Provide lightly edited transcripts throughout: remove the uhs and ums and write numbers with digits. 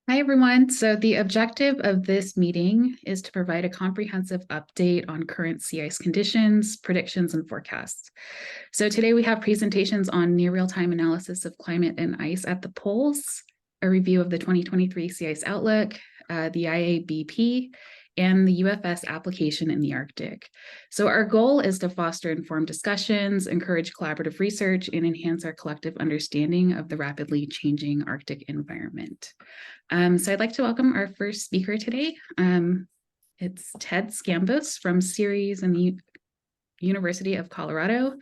Hi, everyone. So the objective of this meeting is to provide a comprehensive update on current sea ice conditions, predictions, and forecasts. So today we have presentations on near real-time analysis of climate and ice at the poles, a review of the 2023 Sea Ice Outlook, the IABP, and the UFS application in the Arctic. So our goal is to foster informed discussions, encourage collaborative research, and enhance our collective understanding of the rapidly changing Arctic environment. So I'd like to welcome our first speaker today. It's Ted Scambos from Ceres and the University of Colorado.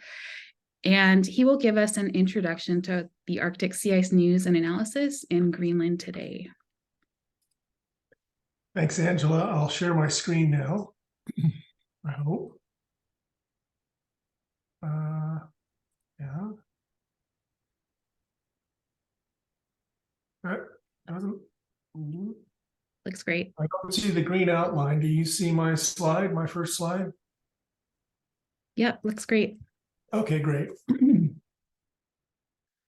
And he will give us an introduction to the Arctic sea ice news and analysis in Greenland today. Thanks, Angela. I'll share my screen now. I hope. Yeah. That doesn't. Looks great. I don't see the green outline. Do you see my slide, my first slide? Yep, looks great. Okay, great.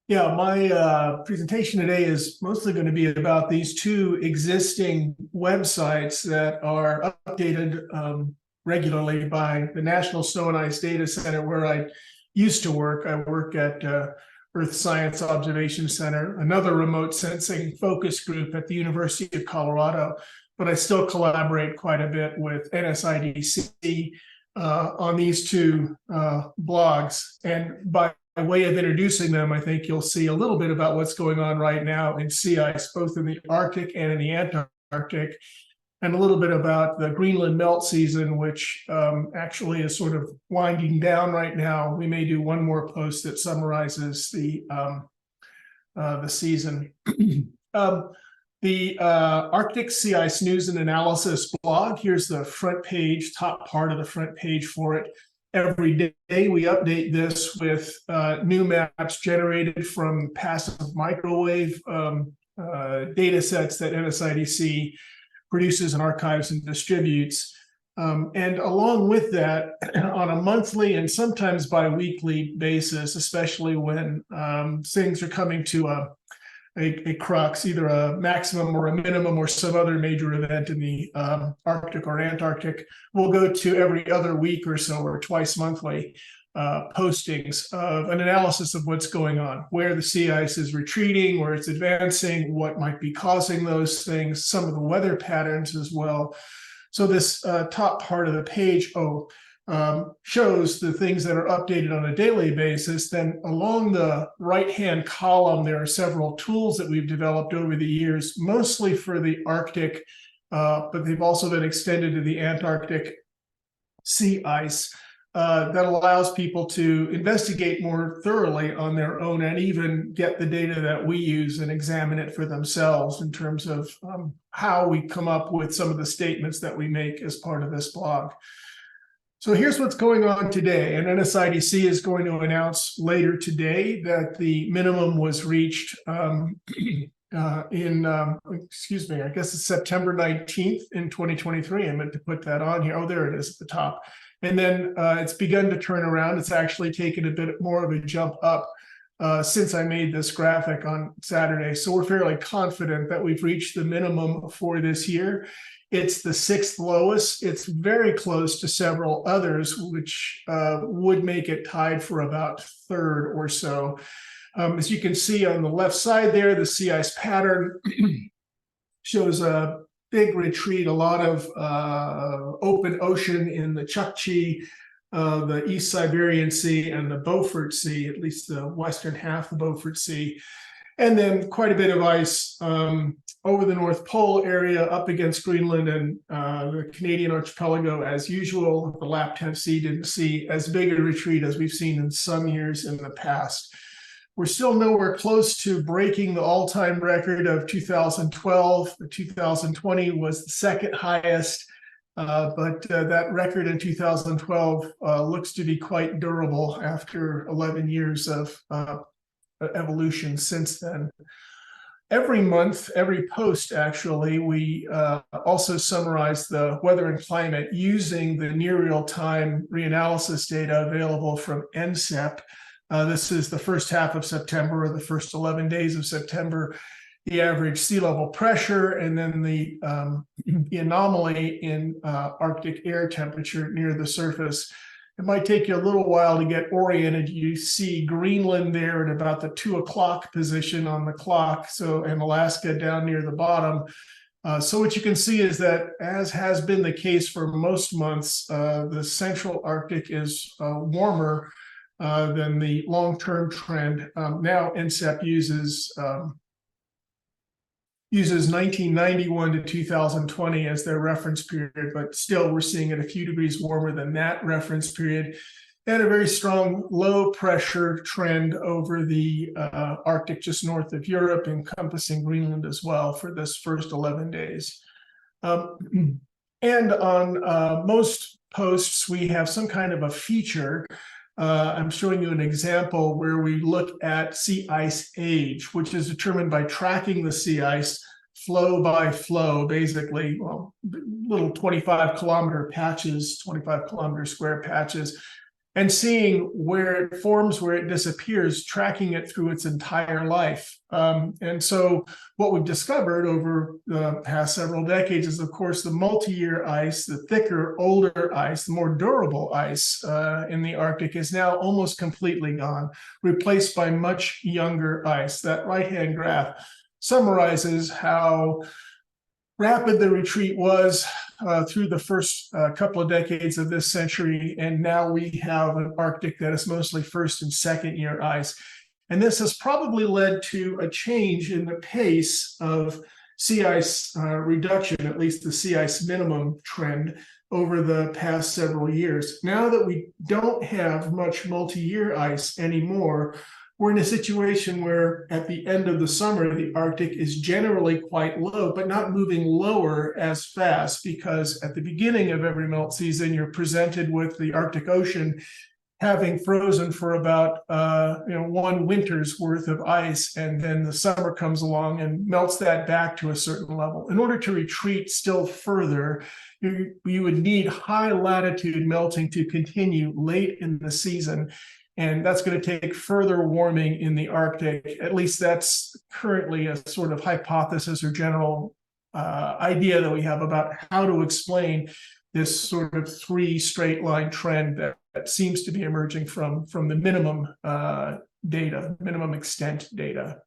Yeah, my presentation today is mostly going to be about these two existing websites that are updated regularly by the National Snow and Ice Data Center, where I used to work. I work at Earth Science Observation Center, another remote sensing focus group at the University of Colorado, but I still collaborate quite a bit with NSIDC on these two blogs. And by way of introducing them, I think you'll see a little bit about what's going on right now in sea ice, both in the Arctic and in the Antarctic, and a little bit about the Greenland melt season, which actually is sort of winding down right now. We may do one more post that summarizes the season. The Arctic Sea Ice News and Analysis blog, here's the front page, top part of the front page for it. Every day we update this with new maps generated from passive microwave data sets that NSIDC produces and archives and distributes. And along with that, on a monthly and sometimes bi-weekly basis, especially when things are coming to a crux, either a maximum or a minimum or some other major event in the Arctic or Antarctic, we'll go to every other week or so, or twice monthly postings of an analysis of what's going on, where the sea ice is retreating, where it's advancing, what might be causing those things, some of the weather patterns as well. So this top part of the page shows the things that are updated on a daily basis. Then along the right-hand column, there are several tools that we've developed over the years, mostly for the Arctic, but they've also been extended to the Antarctic sea ice. That allows people to investigate more thoroughly on their own and even get the data that we use and examine it for themselves in terms of how we come up with some of the statements that we make as part of this blog. So here's what's going on today, and NSIDC is going to announce later today that the minimum was reached excuse me, I guess it's September 19th in 2023. I meant to put that on here. Oh, there it is at the top. And then it's begun to turn around. It's actually taken a bit more of a jump up since I made this graphic on Saturday. So we're fairly confident that we've reached the minimum for this year. It's the 6th lowest. It's very close to several others, which would make it tied for about 3rd or so. As you can see on the left side there, the sea ice pattern shows a big retreat, a lot of open ocean in the Chukchi, the East Siberian Sea, and the Beaufort Sea, at least the western half of the Beaufort Sea. And then quite a bit of ice over the North Pole area up against Greenland and the Canadian archipelago as usual. The Laptev Sea didn't see as big a retreat as we've seen in some years in the past. We're still nowhere close to breaking the all-time record of 2012. 2020 was the 2nd highest, but that record in 2012 looks to be quite durable after 11 years of evolution since then. Every month, every post actually, we also summarize the weather and climate using the near real-time reanalysis data available from NCEP. This is the first half of September, or the first 11 days of September. the average sea level pressure, and then the anomaly in Arctic air temperature near the surface. It might take you a little while to get oriented. You see Greenland there at about the 2 o'clock position on the clock, and Alaska down near the bottom. So what you can see is that, as has been the case for most months, the central Arctic is warmer than the long-term trend. Now NCEP uses 1991 to 2020 as their reference period, but still we're seeing it a few degrees warmer than that reference period, and a very strong low pressure trend over the Arctic just north of Europe, encompassing Greenland as well for this first 11 days. And on most posts, we have some kind of a feature. I'm showing you an example where we look at sea ice age, which is determined by tracking the sea ice flow by flow, basically, little 25 kilometer patches, 25 kilometer square patches, and seeing where it forms, where it disappears, tracking it through its entire life. And so what we've discovered over the past several decades is, of course, the multi-year ice, the thicker, older ice, the more durable ice in the Arctic is now almost completely gone, replaced by much younger ice. That right-hand graph summarizes how rapid the retreat was through the first couple of decades of this century, and now we have an Arctic that is mostly first and second year ice. And this has probably led to a change in the pace of sea ice reduction, at least the sea ice minimum trend, over the past several years. Now that we don't have much multi-year ice anymore, we're in a situation where at the end of the summer, the Arctic is generally quite low, but not moving lower as fast, because at the beginning of every melt season, you're presented with the Arctic Ocean having frozen for about one winter's worth of ice, and then the summer comes along and melts that back to a certain level. In order to retreat still further, you would need high latitude melting to continue late in the season. And that's going to take further warming in the Arctic. At least that's currently a sort of hypothesis or general idea that we have about how to explain this sort of 3 straight line trend that seems to be emerging from the minimum data, minimum extent data.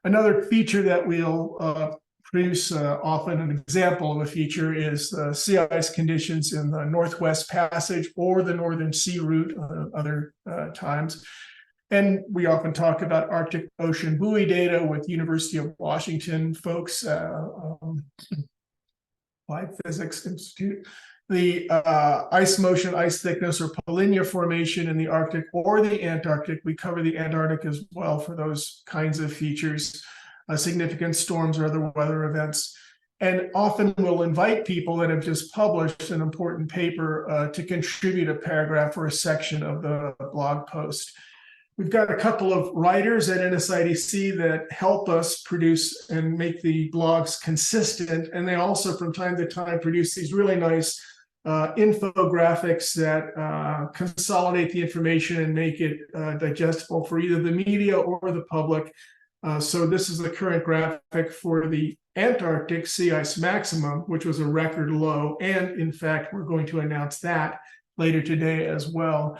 Another feature that we'll produce often, an example of a feature, is the sea ice conditions in the Northwest Passage or the Northern Sea Route other times. And we often talk about Arctic Ocean buoy data with University of Washington folks, Applied Physics Institute. The ice motion, ice thickness, or polynya formation in the Arctic or the Antarctic. We cover the Antarctic as well for those kinds of features. Significant storms or other weather events, and often we'll invite people that have just published an important paper to contribute a paragraph or a section of the blog post. We've got a couple of writers at NSIDC that help us produce and make the blogs consistent, and they also from time to time produce these really nice infographics that consolidate the information and make it digestible for either the media or the public. So this is the current graphic for the Antarctic sea ice maximum, which was a record low. And in fact, we're going to announce that later today as well.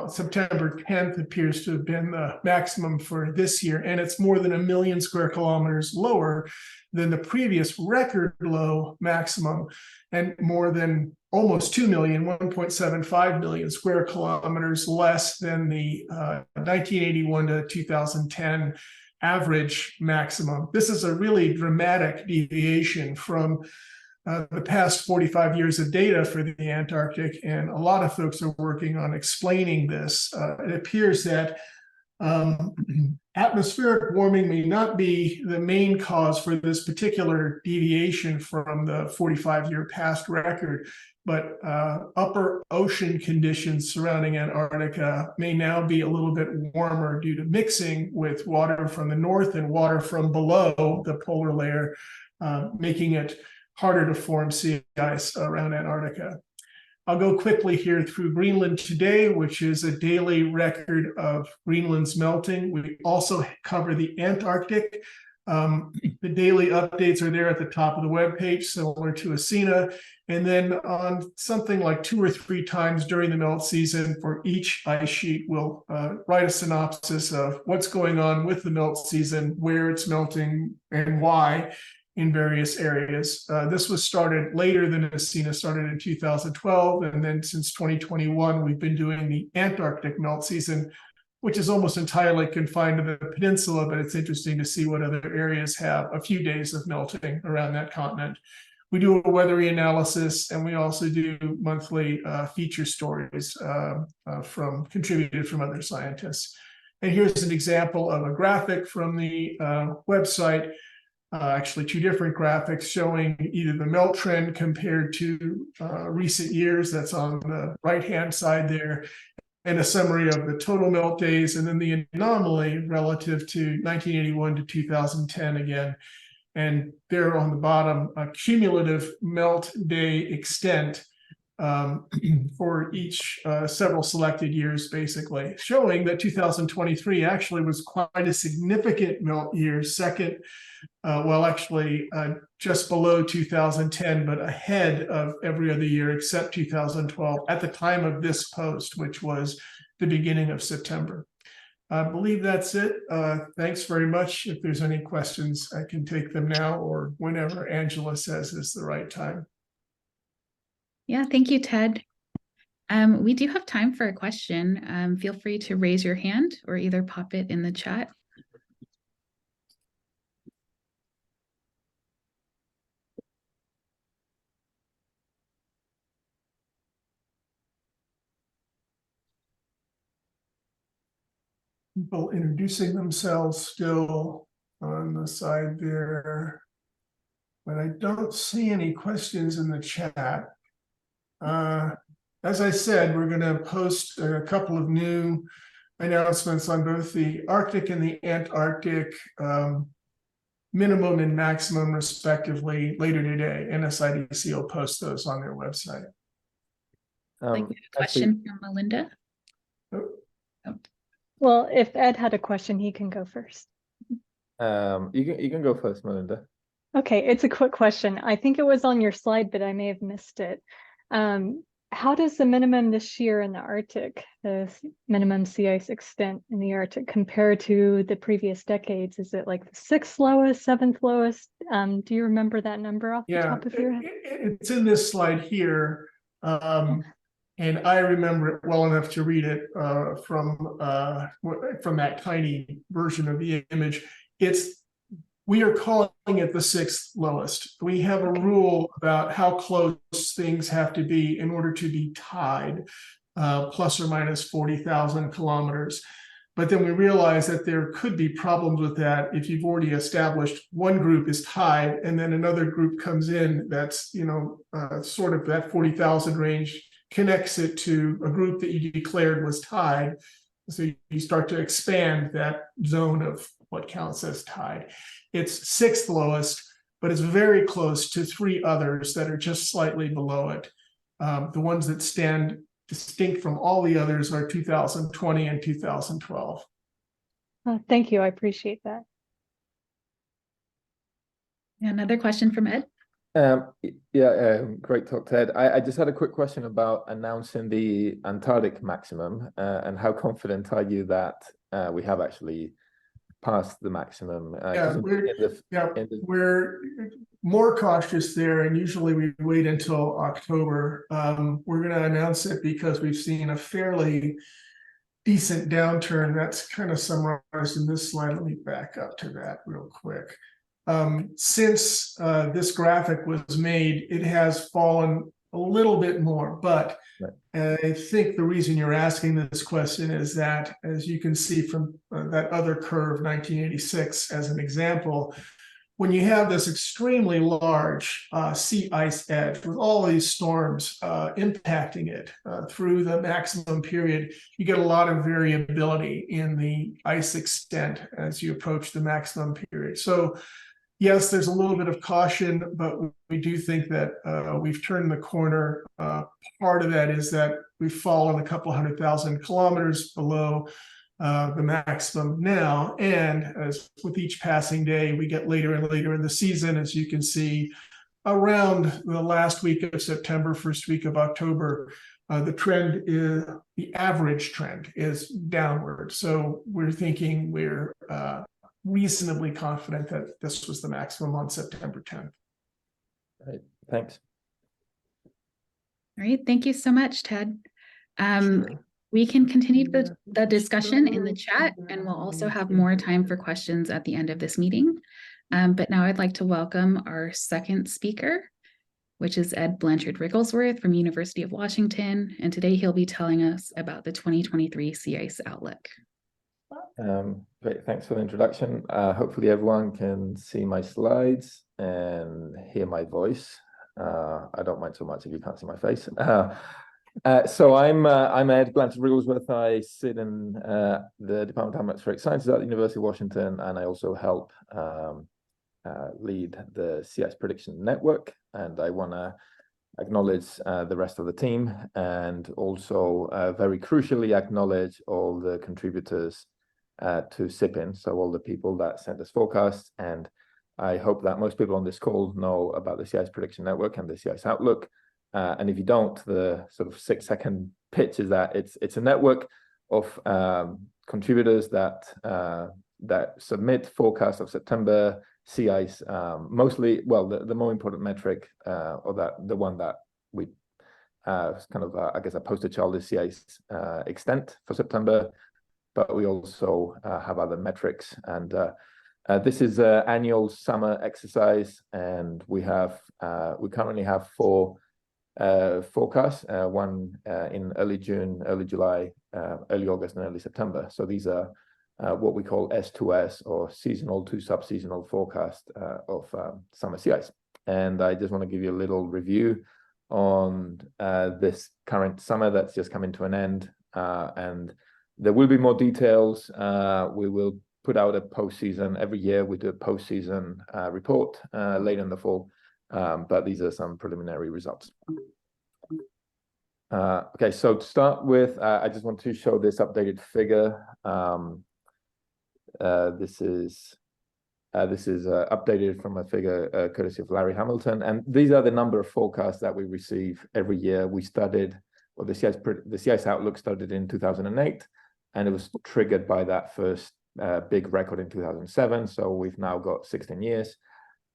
September 10th appears to have been the maximum for this year, and it's more than 1 million square kilometers lower than the previous record low maximum, and more than almost 2 million, 1.75 million square kilometers less than the 1981 to 2010 average maximum. This is a really dramatic deviation from the past 45 years of data for the Antarctic, and a lot of folks are working on explaining this. It appears that atmospheric warming may not be the main cause for this particular deviation from the 45-year past record, but upper ocean conditions surrounding Antarctica may now be a little bit warmer due to mixing with water from the north and water from below the polar layer, making it harder to form sea ice around Antarctica. I'll go quickly here through Greenland today, which is a daily record of Greenland's melting. We also cover the Antarctic. The daily updates are there at the top of the webpage, similar to Asina. And then on something like 2 or 3 times during the melt season for each ice sheet, we'll write a synopsis of what's going on with the melt season, where it's melting and why in various areas. This was started later than Asina, started in 2012. And then since 2021, we've been doing the Antarctic melt season, which is almost entirely confined to the peninsula, but it's interesting to see what other areas have a few days of melting around that continent. We do a weather analysis, and we also do monthly feature stories contributed from other scientists. And here's an example of a graphic from the website, actually 2 different graphics showing either the melt trend compared to recent years, that's on the right-hand side there, and a summary of the total melt days, and then the anomaly relative to 1981 to 2010 again. And there on the bottom, a cumulative melt day extent for each several selected years, basically, showing that 2023 actually was quite a significant melt year, second, well, actually just below 2010, but ahead of every other year except 2012 at the time of this post, which was the beginning of September. I believe that's it. Thanks very much. If there's any questions, I can take them now or whenever Angela says is the right time. Yeah, thank you, Ted. We do have time for a question. Feel free to raise your hand or either pop it in the chat. People introducing themselves still on the side there, but I don't see any questions in the chat. As I said, we're going to post a couple of new announcements on both the Arctic and the Antarctic minimum and maximum respectively later today. NSIDC will post those on their website. Like a question from Melinda. Oh. Well, if Ed had a question, he can go first. You can go first, Melinda. Okay, it's a quick question. I think it was on your slide, but I may have missed it. How does the minimum this year in the Arctic, the minimum sea ice extent in the Arctic, compare to the previous decades? Is it like the 6th lowest, 7th lowest? Do you remember that number off the top of your head? It's in this slide here. And I remember it well enough to read it from that tiny version of the image. We are calling it the 6th lowest. We have a rule about how close things have to be in order to be tied, plus or minus 40,000 kilometers. But then we realize that there could be problems with that if you've already established one group is tied and then another group comes in that's, sort of that 40,000 range, connects it to a group that you declared was tied. So you start to expand that zone of what counts as tied. It's 6th lowest, but it's very close to 3 others that are just slightly below it. The ones that stand distinct from all the others are 2020 and 2012. Thank you. I appreciate that. Another question from Ed. Great talk, Ted. I just had a quick question about announcing the Antarctic maximum and how confident are you that we have actually passed the maximum? We're more cautious there, and usually we wait until October. We're going to announce it because we've seen a fairly decent downturn. That's kind of summarized in this slide. Let me back up to that real quick. Since this graphic was made, it has fallen a little bit more, but I think the reason you're asking this question is that, as you can see from that other curve, 1986 as an example, when you have this extremely large sea ice edge with all these storms impacting it through the maximum period, you get a lot of variability in the ice extent as you approach the maximum period. So yes, there's a little bit of caution, but we do think that we've turned the corner. Part of that is that we've fallen a couple 100,000 kilometers below the maximum now. And as with each passing day, we get later and later in the season, as you can see, around the last week of September, first week of October, the average trend is downward. So we're thinking we're reasonably confident that this was the maximum on September 10th. Right. Thanks. All right, thank you so much, Ted. Sure. We can continue the discussion in the chat, and we'll also have more time for questions at the end of this meeting. But now I'd like to welcome our second speaker, which is Ed Blanchard Wrigglesworth from University of Washington. And today he'll be telling us about the 2023 Sea Ice Outlook. Great, thanks for the introduction. Hopefully everyone can see my slides and hear my voice. I don't mind so much if you can't see my face. So I'm Ed Blanchard Wrigglesworth. I sit in the Department of Atmospheric Sciences at the University of Washington, and I also help lead the Sea Ice Prediction Network. And I want to acknowledge the rest of the team, and also very crucially acknowledge all the contributors to SIPIN, so all the people that send us forecasts. And I hope that most people on this call know about the Sea Ice Prediction Network and the Sea Ice Outlook. And if you don't, the sort of 6-second pitch is that it's a network of contributors that submit forecasts of September sea ice, mostly, well, the more important metric, or the one that we kind of, I guess, a poster child is sea ice extent for September, but we also have other metrics. And this is an annual summer exercise, and we currently have 4 forecasts, one in early June, early July, early August, and early September. So these are what we call S2S, or seasonal to sub-seasonal forecast of summer sea ice. And I just want to give you a little review on this current summer that's just coming to an end. And there will be more details. We will put out a postseason every year. We do a postseason report later in the fall. But these are some preliminary results. Okay, so to start with, I just want to show this updated figure. This is updated from a figure courtesy of Larry Hamilton, and these are the number of forecasts that we receive every year. We started, well, the Sea Ice Outlook started in 2008, and it was triggered by that first big record in 2007. So we've now got 16 years.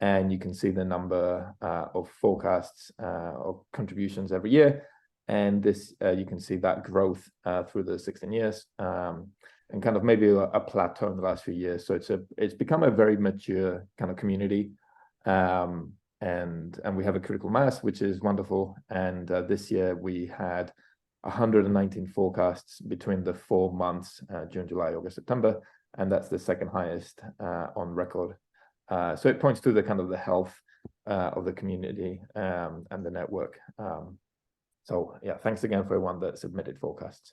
And you can see the number of forecasts of contributions every year. And this, you can see that growth through the 16 years, and kind of maybe a plateau in the last few years. So it's become a very mature kind of community. And we have a critical mass, which is wonderful. And this year we had 119 forecasts between the 4 months, June, July, August, September. And that's the second highest on record. So it points to the kind of the health of the community and the network. So yeah, thanks again for everyone that submitted forecasts.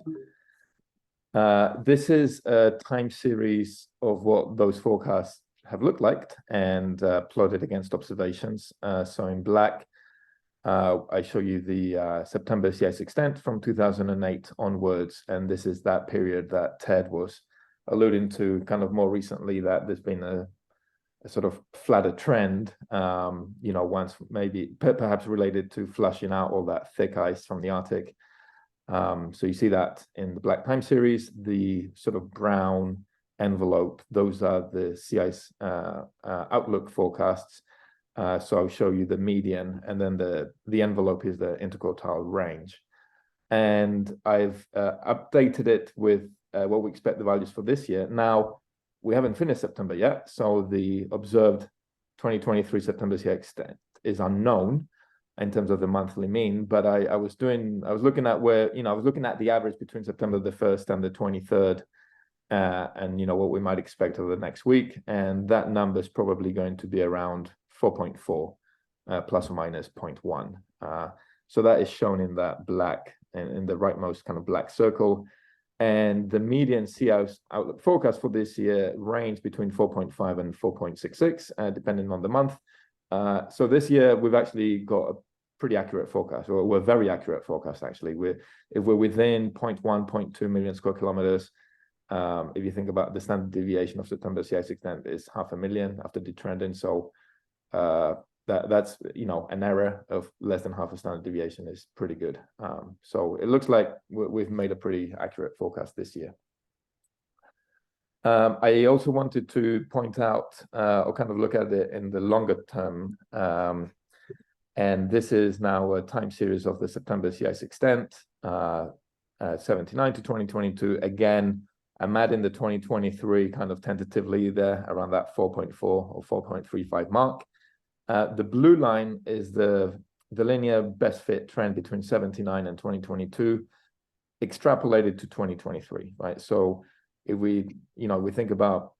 This is a time series of what those forecasts have looked like, and plotted against observations. So in black, I show you the September sea ice extent from 2008 onwards, and this is that period that Ted was alluding to kind of more recently, that there's been a sort of flatter trend, once maybe perhaps related to flushing out all that thick ice from the Arctic. So you see that in the black time series. The sort of brown envelope, those are the sea ice outlook forecasts. So I'll show you the median, and then the envelope is the interquartile range. And I've updated it with what we expect the values for this year. Now, we haven't finished September yet, so the observed 2023 September sea extent is unknown in terms of the monthly mean. But I was looking at the average between September the 1st and the 23rd, and what we might expect over the next week, and that number is probably going to be around 4.4, plus or minus 0.1. So that is shown in that black, in the rightmost kind of black circle. And the median sea ice outlook forecast for this year range between 4.5 and 4.66, depending on the month. So this year we've actually got a pretty accurate forecast, or we're very accurate forecast actually. If we're within 0.1, 0.2 million square kilometers, if you think about the standard deviation of September sea ice extent is 500,000 after detrending. So that's an error of less than half a standard deviation is pretty good. So it looks like we've made a pretty accurate forecast this year. I also wanted to point out or kind of look at it in the longer term. And this is now a time series of the September sea ice extent, 79 to 2022. Again, I'm adding the 2023 kind of tentatively there around that 4.4 or 4.35 mark. The blue line is the linear best fit trend between 79 and 2022, extrapolated to 2023, right? So if we think about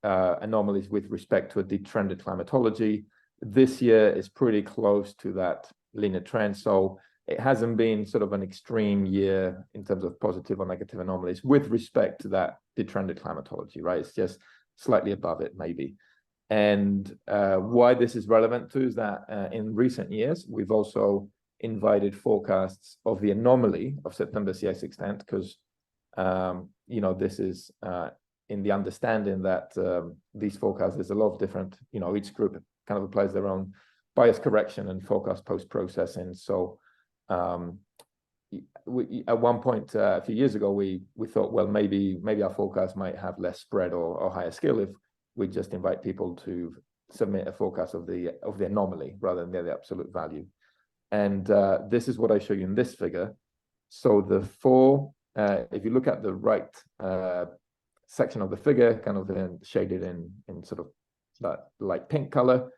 anomalies with respect to a detrended climatology, this year is pretty close to that linear trend. So it hasn't been sort of an extreme year in terms of positive or negative anomalies with respect to that detrended climatology, right? It's just slightly above it, maybe. And why this is relevant too is that in recent years, we've also invited forecasts of the anomaly of September sea ice extent, because this is in the understanding that these forecasts, there's a lot of different, each group kind of applies their own bias correction and forecast post-processing. So at one point a few years ago, we thought, well, maybe our forecast might have less spread or higher skill if we just invite people to submit a forecast of the anomaly rather than the absolute value. And this is what I show you in this figure. So the four, if you look at the right section of the figure, kind of shaded in sort of that light pink color,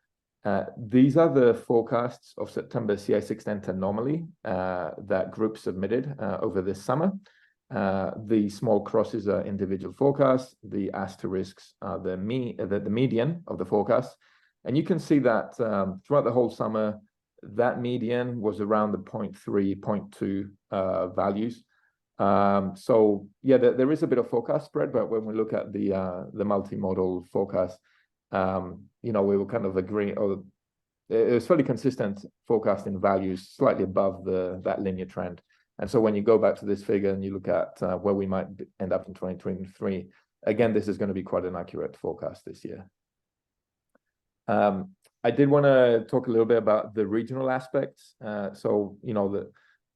these are the forecasts of September sea ice extent anomaly that groups submitted over this summer. The small crosses are individual forecasts. The asterisks are the median of the forecast. And you can see that throughout the whole summer, that median was around the 0.3, 0.2 values. So yeah, there is a bit of forecast spread, but when we look at the multi-model forecast, we were kind of agreeing, or it was fairly consistent forecasting values slightly above that linear trend. And so when you go back to this figure and you look at where we might end up in 2023, again, this is going to be quite an accurate forecast this year. I did want to talk a little bit about the regional aspects.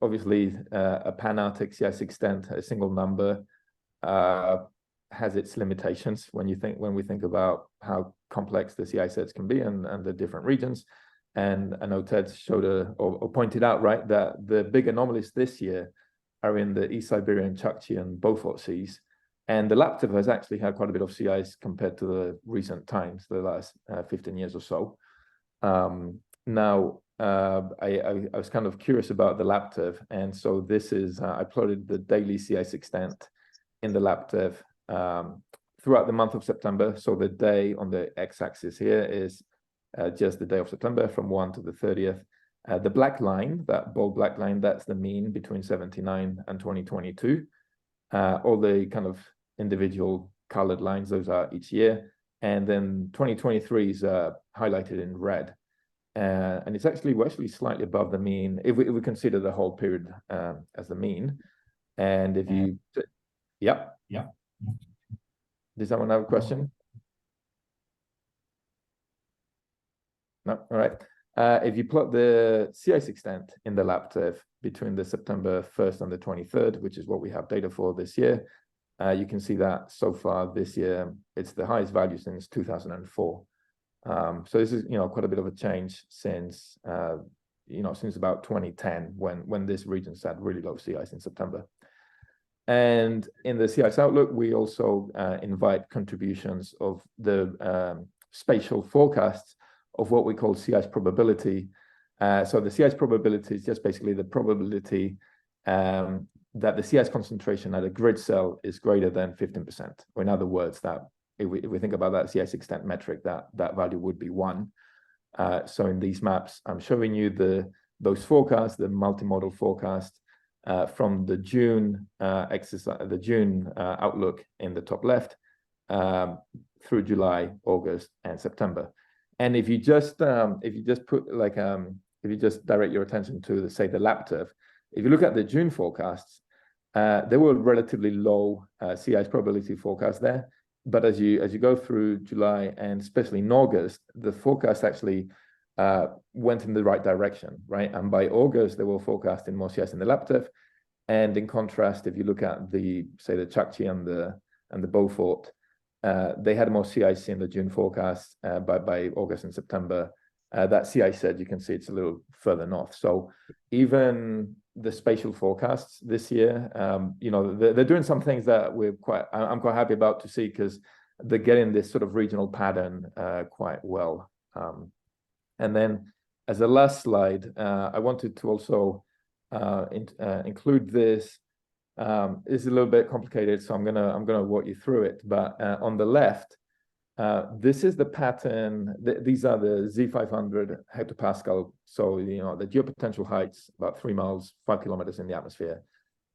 Obviously a pan-Arctic sea ice extent, a single number, has its limitations when we think about how complex the sea ice sets can be and the different regions. And I know Ted showed or pointed out, right, that the big anomalies this year are in the East Siberian, Chukchi, and Beaufort seas. And the Laptev has actually had quite a bit of sea ice compared to the recent times, the last 15 years or so. Now, I was kind of curious about the Laptev. And so this is, I plotted the daily sea ice extent in the Laptev throughout the month of September. So the day on the x-axis here is just the day of September from 1 to the 30th. The black line, that bold black line, that's the mean between 79 and 2022. All the kind of individual colored lines, those are each year. And then 2023 is highlighted in red. And we're actually slightly above the mean if we consider the whole period as the mean. And if you, yeah. Does someone have a question? No, all right. If you plot the sea ice extent in the Laptev between the September 1st and the 23rd, which is what we have data for this year, you can see that so far this year, it's the highest value since 2004. So this is, quite a bit of a change since, since about 2010, when this region had really low sea ice in September. And in the sea ice outlook, we also invite contributions of the spatial forecasts of what we call sea ice probability. So the sea ice probability is just basically the probability that the sea ice concentration at a grid cell is greater than 15%. Or in other words, that if we think about that sea ice extent metric, that value would be 1. So in these maps, I'm showing you those forecasts, the multi-model forecast from the June exercise, the June outlook in the top left through July, August, and September. And if you just put like if you just direct your attention to say the Laptev, if you look at the June forecasts, there were relatively low sea ice probability forecasts there. But as you go through July and especially in August, the forecast actually went in the right direction, right? And by August, they were forecasting more sea ice in the Laptev. And in contrast, if you look at the Chukchi and the Beaufort, they had more sea ice in the June forecast. By August and September, that sea ice edge, you can see it's a little further north. So even the spatial forecasts this year, they're doing some things that I'm quite happy about to see, because they're getting this sort of regional pattern quite well. And then as a last slide, I wanted to also include this. It's a little bit complicated, so I'm gonna walk you through it. But on the left, this is the pattern. These are the Z500 hectopascal. So the geopotential heights about 3 miles, 5 kilometers in the atmosphere.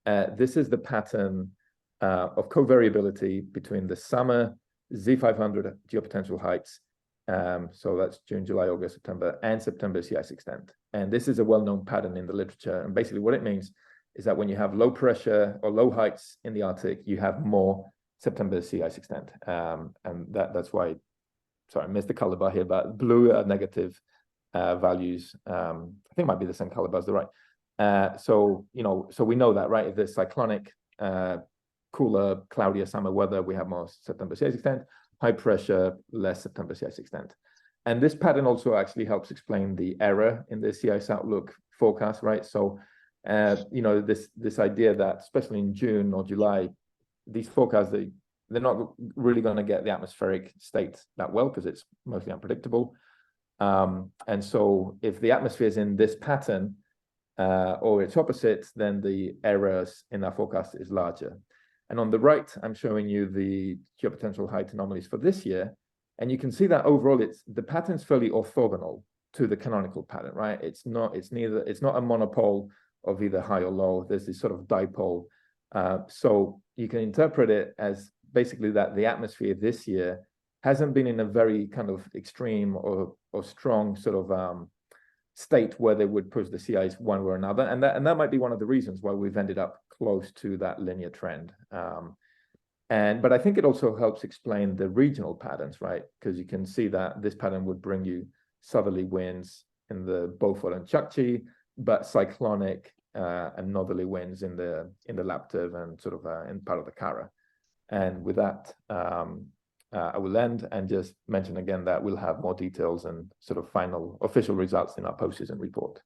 This is the pattern of covariability between the summer Z500 geopotential heights. So that's June, July, August, September, and September sea ice extent. And this is a well-known pattern in the literature. And basically what it means is that when you have low pressure or low heights in the Arctic, you have more September sea ice extent. And that's why, sorry, I missed the color bar here, but blue are negative values. I think it might be the same color bar as the right. So we know that, right? If there's cyclonic, cooler, cloudier summer weather, we have more September sea ice extent. High pressure, less September sea ice extent. And this pattern also actually helps explain the error in the sea ice outlook forecast, right? So, this idea that especially in June or July, these forecasts, they're not really going to get the atmospheric state that well, because it's mostly unpredictable. And so if the atmosphere is in this pattern or its opposite, then the errors in our forecast is larger. And on the right, I'm showing you the geopotential height anomalies for this year. And you can see that overall, the pattern's fairly orthogonal to the canonical pattern, right? It's not a monopole of either high or low. There's this sort of dipole. So you can interpret it as basically that the atmosphere this year hasn't been in a very kind of extreme or strong sort of state where they would push the sea ice one way or another. And that might be one of the reasons why we've ended up close to that linear trend. But I think it also helps explain the regional patterns, right? Because you can see that this pattern would bring you southerly winds in the Beaufort and Chukchi, but cyclonic and northerly winds in the Laptev and sort of in part of the Kara. And with that, I will end and just mention again that we'll have more details and sort of final official results in our post-season report.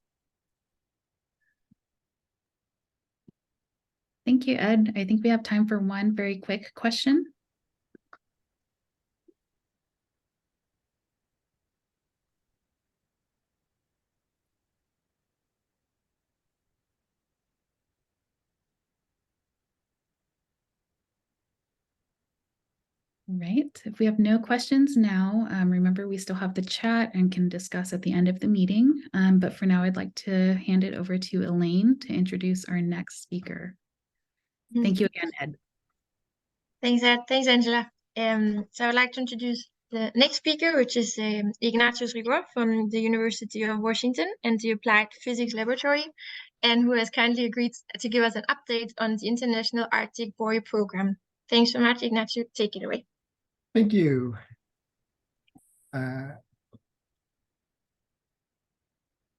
Thank you, Ed. I think we have time for one very quick question. Right. If we have no questions now, remember we still have the chat and can discuss at the end of the meeting. But for now, I'd like to hand it over to Elaine to introduce our next speaker. Thank you again, Ed. Thanks, Ed. Thanks, Angela. So I'd like to introduce the next speaker, which is Ignatius Rigor from the University of Washington and the Applied Physics Laboratory, and who has kindly agreed to give us an update on the International Arctic Buoy Programme. Thanks so much, Ignatius. Take it away. Thank you.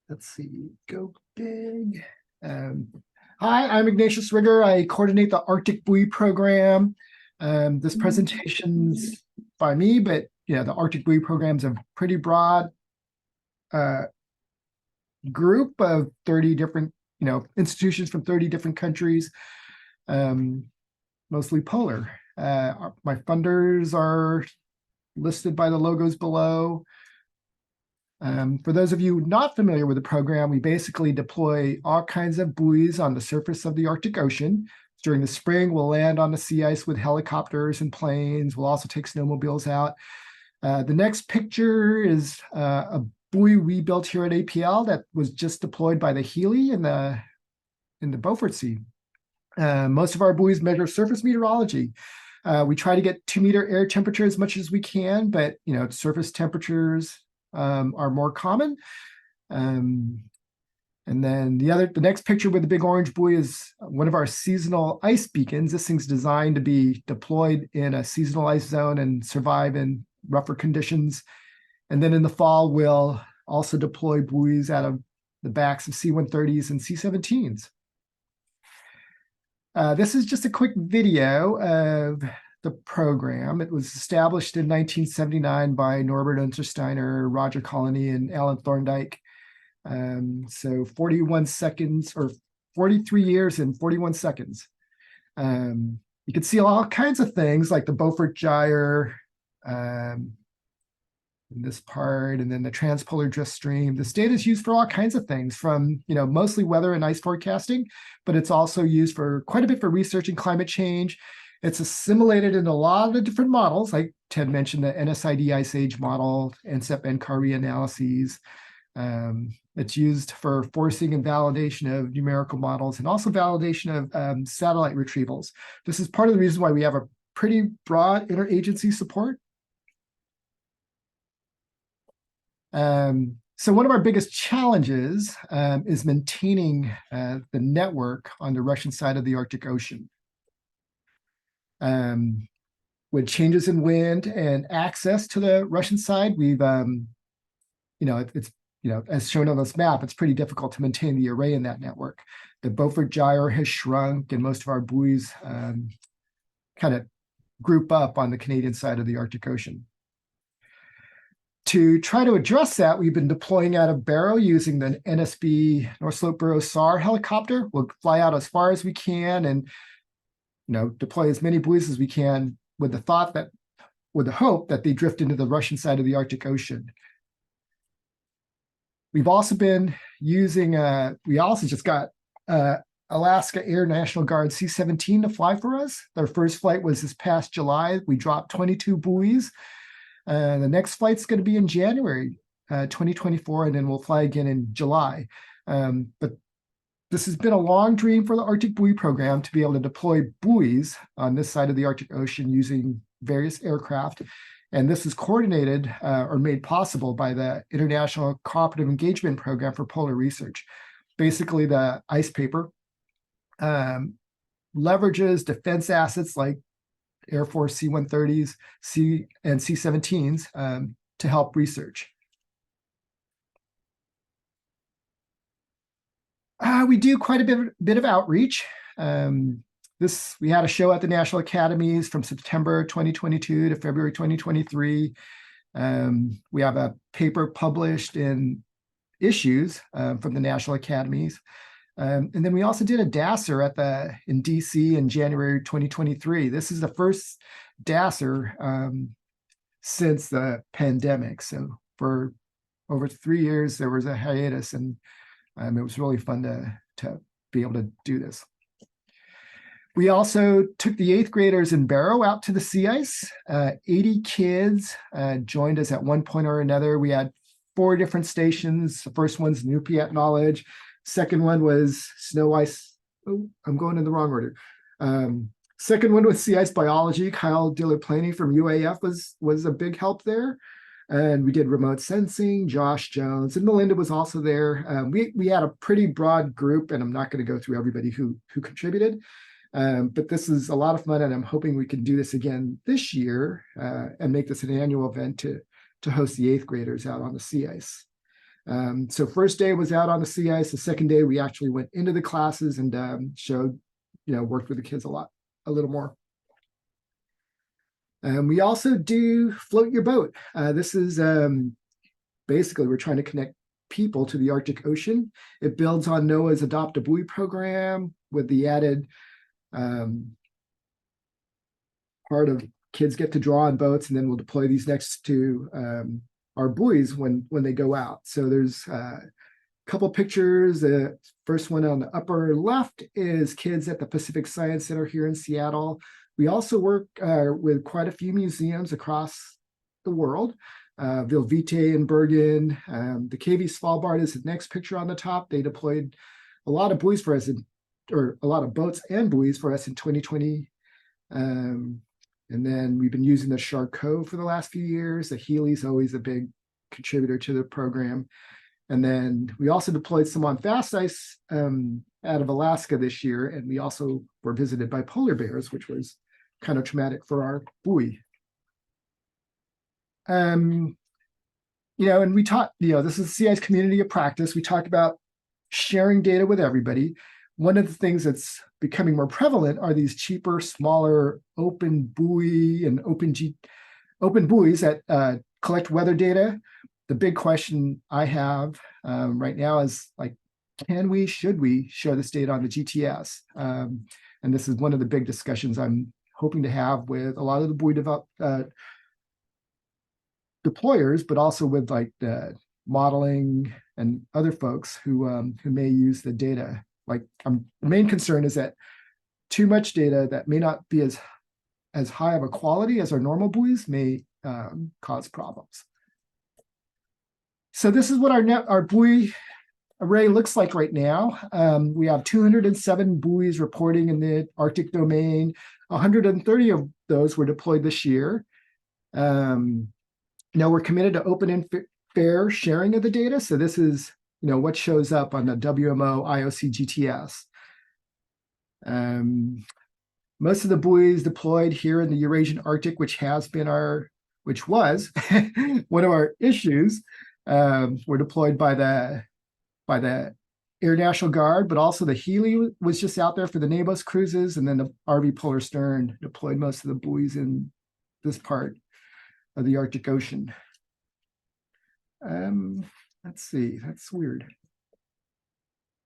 Let's see, go big. Hi, I'm Ignatius Rigor. I coordinate the Arctic Buoy Program. This presentation's by me, but the Arctic Buoy Program's a pretty broad group of 30 different, institutions from 30 different countries, mostly polar. My funders are listed by the logos below. For those of you not familiar with the program, we basically deploy all kinds of buoys on the surface of the Arctic Ocean. During the spring, we'll land on the sea ice with helicopters and planes. We'll also take snowmobiles out. The next picture is a buoy we built here at APL that was just deployed by the Healy in the Beaufort Sea. Most of our buoys measure surface meteorology. We try to get 2-meter air temperature as much as we can, but surface temperatures are more common. And then the next picture with the big orange buoy is one of our seasonal ice beacons. This thing's designed to be deployed in a seasonal ice zone and survive in rougher conditions. And then in the fall, we'll also deploy buoys out of the backs of C-130s and C-17s. This is just a quick video of the program. It was established in 1979 by Norbert Untersteiner, Roger Colony, and Alan Thorndike. So 41 seconds, or 43 years and 41 seconds. You can see all kinds of things like the Beaufort gyre, in this part, and then the transpolar drift stream. This data is used for all kinds of things, from mostly weather and ice forecasting, but it's also used for quite a bit for researching climate change. It's assimilated in a lot of different models, like Ted mentioned, the NSID Ice Age model, NCEP-NCARE analyses. It's used for forcing and validation of numerical models, and also validation of satellite retrievals. This is part of the reason why we have a pretty broad interagency support. So one of our biggest challenges is maintaining the network on the Russian side of the Arctic Ocean. With changes in wind and access to the Russian side, we've, as shown on this map, it's pretty difficult to maintain the array in that network. The Beaufort gyre has shrunk, and most of our buoys kind of group up on the Canadian side of the Arctic Ocean. To try to address that, we've been deploying out of Barrow using the NSB North Slope Barrow SAR helicopter. We'll fly out as far as we can and deploy as many buoys as we can with the hope that they drift into the Russian side of the Arctic Ocean. We've also been using, we also just got Alaska Air National Guard C-17 to fly for us. Their first flight was this past July. We dropped 22 buoys. The next flight's going to be in January 2024, and then we'll fly again in July. But this has been a long dream for the Arctic Buoy Program, to be able to deploy buoys on this side of the Arctic Ocean using various aircraft. And this is coordinated or made possible by the International Cooperative Engagement Program for Polar Research. Basically, the ice paper leverages defense assets like Air Force C-130s and C-17s to help research. We do quite a bit of outreach. We had a show at the National Academies from September 2022 to February 2023. We have a paper published in Issues from the National Academies. And then we also did a DASR in DC in January 2023. This is the first DASR since the pandemic. So for over 3 years, there was a hiatus, and it was really fun to be able to do this. We also took the 8th graders in Barrow out to the sea ice. 80 kids joined us at one point or another. We had 4 different stations. The first one's Nupiat Knowledge. Second one was snow ice. Oh, I'm going in the wrong order. Second one was sea ice biology. Kyle Dillard-Planey from UAF was a big help there. And we did remote sensing. Josh Jones and Melinda was also there. We had a pretty broad group, and I'm not going to go through everybody who contributed. But this is a lot of fun, and I'm hoping we can do this again this year and make this an annual event to host the 8th graders out on the sea ice. So first day was out on the sea ice. The second day, we actually went into the classes and worked with the kids a little more. We also do Float Your Boat. This is basically, we're trying to connect people to the Arctic Ocean. It builds on NOAA's Adopt a Buoy program with the added part of kids get to draw on boats, and then we'll deploy these next to our buoys when they go out. So there's a couple pictures. The first one on the upper left is kids at the Pacific Science Center here in Seattle. We also work with quite a few museums across the world. Vilvite in Bergen. The KV Svalbard is the next picture on the top. They deployed a lot of buoys for us, or a lot of boats and buoys for us in 2020. And then we've been using the Charcot for the last few years. The Healy's always a big contributor to the program. And then we also deployed some on fast ice out of Alaska this year. And we also were visited by polar bears, which was kind of traumatic for our buoy. And we taught, this is the sea ice community of practice. We talk about sharing data with everybody. One of the things that's becoming more prevalent are these cheaper, smaller, open buoy and open buoys that collect weather data. The big question I have right now is like, should we share this data on the GTS? And this is one of the big discussions I'm hoping to have with a lot of the buoy deployers, but also with like the modeling and other folks who may use the data. Like the main concern is that too much data that may not be as high of a quality as our normal buoys may cause problems. So this is what our buoy array looks like right now. We have 207 buoys reporting in the Arctic domain. 130 of those were deployed this year. Now we're committed to open and fair sharing of the data. So this is, what shows up on the WMO IOC GTS. Most of the buoys deployed here in the Eurasian Arctic, which was one of our issues, were deployed by the Air National Guard, but also the Healy was just out there for the Nabos cruises, and then the RV Polar Stern deployed most of the buoys in this part of the Arctic Ocean. Let's see, that's weird.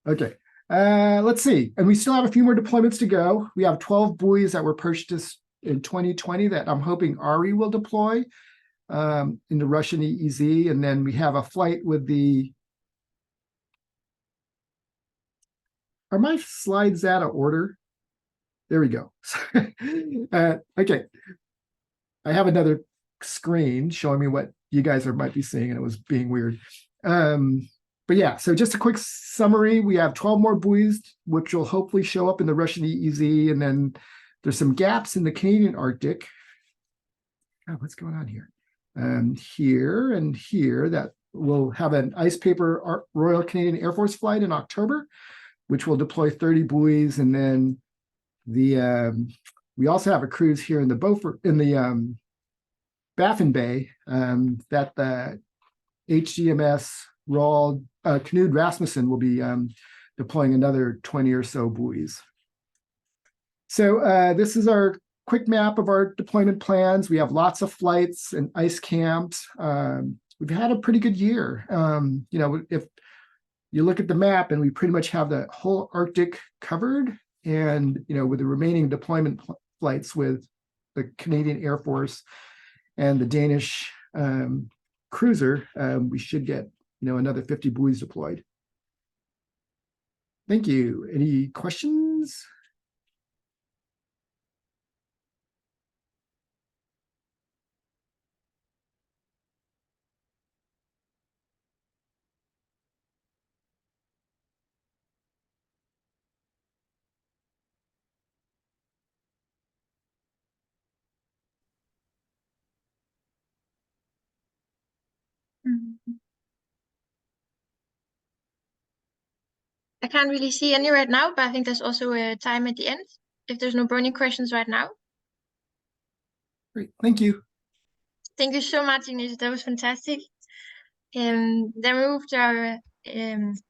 Okay, let's see. And we still have a few more deployments to go. We have 12 buoys that were purchased in 2020 that I'm hoping ARI will deploy in the Russian EEZ. And then we have a flight with the, are my slides out of order? There we go. Okay, I have another screen showing me what you guys might be seeing, and it was being weird. But yeah, so just a quick summary. We have 12 more buoys, which will hopefully show up in the Russian EEZ, and then there's some gaps in the Canadian Arctic. Oh, what's going on here? Here and here that will have an ice paper Royal Canadian Air Force flight in October, which will deploy 30 buoys, and then we also have a cruise here in the Baffin Bay that the HGMS Roald Knud Rasmussen will be deploying another 20 or so buoys. So this is our quick map of our deployment plans. We have lots of flights and ice camps. We've had a pretty good year. If you look at the map, and we pretty much have the whole Arctic covered, and with the remaining deployment flights with the Canadian Air Force and the Danish cruiser, we should get another 50 buoys deployed. Thank you. Any questions? I can't really see any right now, but I think there's also a time at the end if there's no burning questions right now. Great, thank you. Thank you so much, Ignatius. That was fantastic. Then we move to our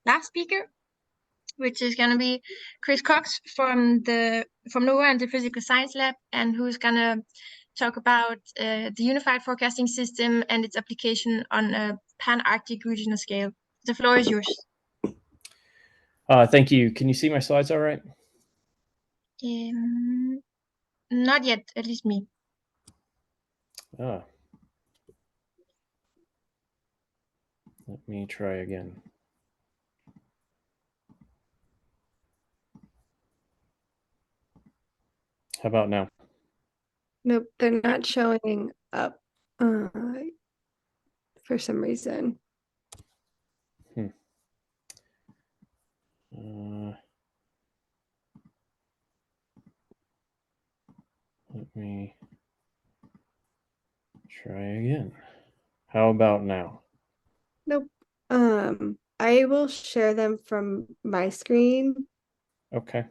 last speaker, which is going to be Chris Cox from NOAA and the Physical Science Lab, and who's going to talk about the Unified Forecasting System and its application on a pan-Arctic regional scale. The floor is yours. Thank you. Can you see my slides all right? Not yet, at least me. Ah. Let me try again. How about now? Nope, they're not showing up for some reason. Let me try again. How about now? Nope. I will share them from my screen. Okay.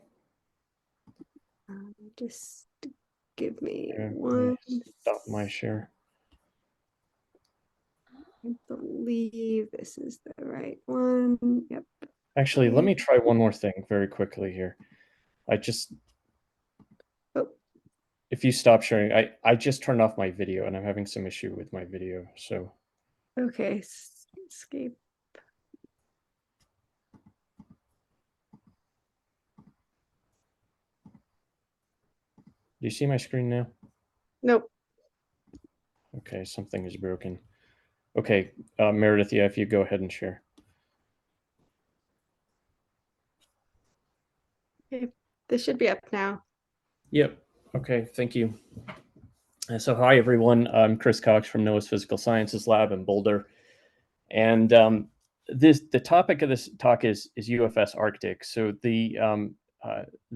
Just give me Here, let one. me stop my share. I believe this is the right one. Yep. Actually, let me try one more thing very quickly here. Oh. If you stop sharing, I just turned off my video and I'm having some issue with my video. So Okay. Escape. do you see my screen now? Nope. Okay, something is broken. Okay, Meredith, yeah, if you go ahead and share. Okay. This should be up now. Yep. Okay, thank you. So hi, everyone. I'm Chris Cox from NOAA's Physical Sciences Lab in Boulder. And the topic of this talk is UFS-Arctic. So the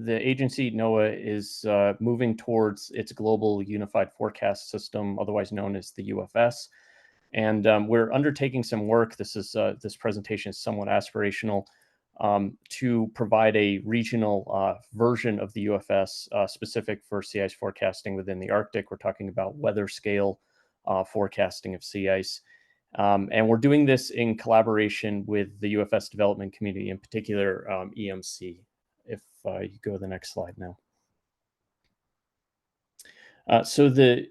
agency NOAA is moving towards its global unified forecast system, otherwise known as the UFS. And we're undertaking some work. This presentation is somewhat aspirational to provide a regional version of the UFS specific for sea ice forecasting within the Arctic. We're talking about weather scale forecasting of sea ice. And we're doing this in collaboration with the UFS development community, in particular EMC. If you go to the next slide now. So the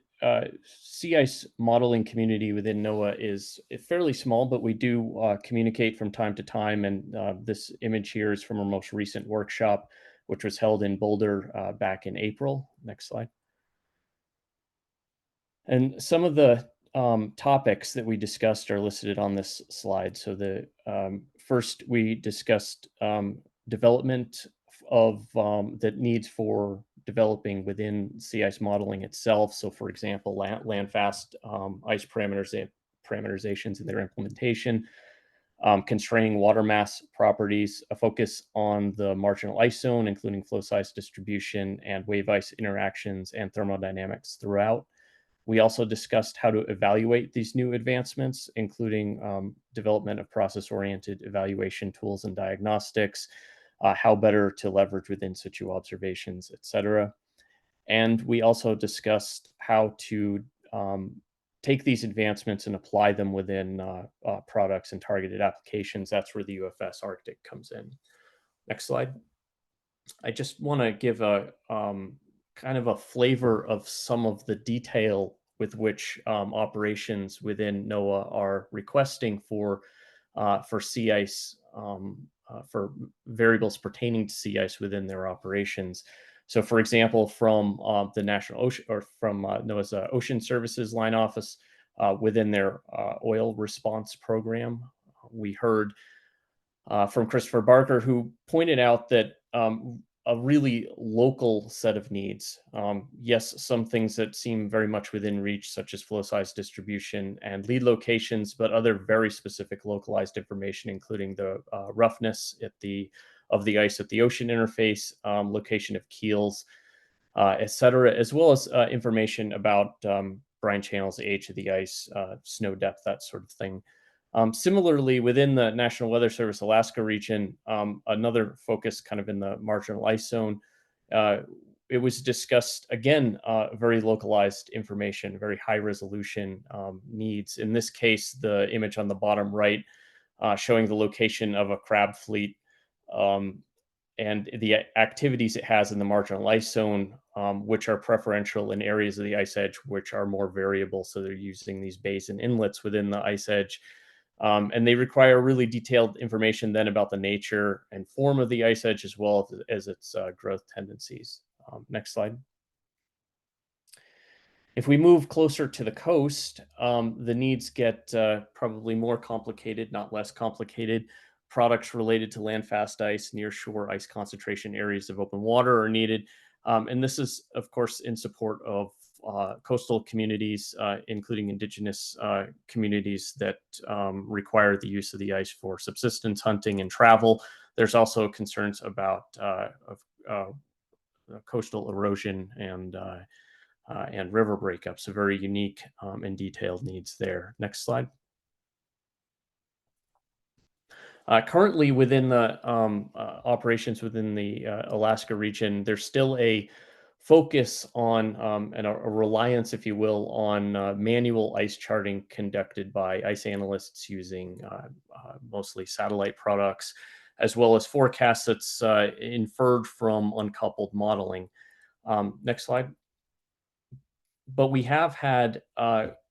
sea ice modeling community within NOAA is fairly small, but we do communicate from time to time. And this image here is from our most recent workshop, which was held in Boulder back in April. Next slide. And some of the topics that we discussed are listed on this slide. So the first, we discussed development of the needs for developing within sea ice modeling itself. So for example, landfast ice parameterizations and their implementation, constraining water mass properties, a focus on the marginal ice zone, including flow size distribution and wave ice interactions and thermodynamics throughout. We also discussed how to evaluate these new advancements, including development of process-oriented evaluation tools and diagnostics, how better to leverage within situ observations, et cetera. And we also discussed how to take these advancements and apply them within products and targeted applications. That's where the UFS-Arctic comes in. Next slide. I just want to give a kind of a flavor of some of the detail with which operations within NOAA are requesting for sea ice, for variables pertaining to sea ice within their operations. So, for example, from the National Ocean or from NOAA's Ocean Services Line Office within their oil response program, we heard from Christopher Barker, who pointed out that a really local set of needs. Yes, some things that seem very much within reach, such as flow size distribution and lead locations, but other very specific localized information, including the roughness of the ice at the ocean interface, location of keels, et cetera, as well as information about brine channels, the age of the ice, snow depth, that sort of thing. Similarly, within the National Weather Service Alaska region, another focus kind of in the marginal ice zone, it was discussed, again, very localized information, very high resolution needs. In this case, the image on the bottom right showing the location of a crab fleet and the activities it has in the marginal ice zone, which are preferential in areas of the ice edge, which are more variable. So they're using these bays and inlets within the ice edge. And they require really detailed information then about the nature and form of the ice edge as well as its growth tendencies. Next slide. If we move closer to the coast, the needs get probably more complicated, not less complicated. Products related to landfast ice, near shore ice concentration areas of open water are needed. And this is, of course, in support of coastal communities, including indigenous communities that require the use of the ice for subsistence hunting and travel. There's also concerns about coastal erosion and river breakup. So very unique and detailed needs there. Next slide. Currently, within the operations within the Alaska region, there's still a focus on and a reliance, if you will, on manual ice charting conducted by ice analysts using mostly satellite products, as well as forecasts that's inferred from uncoupled modeling. Next slide. But we have had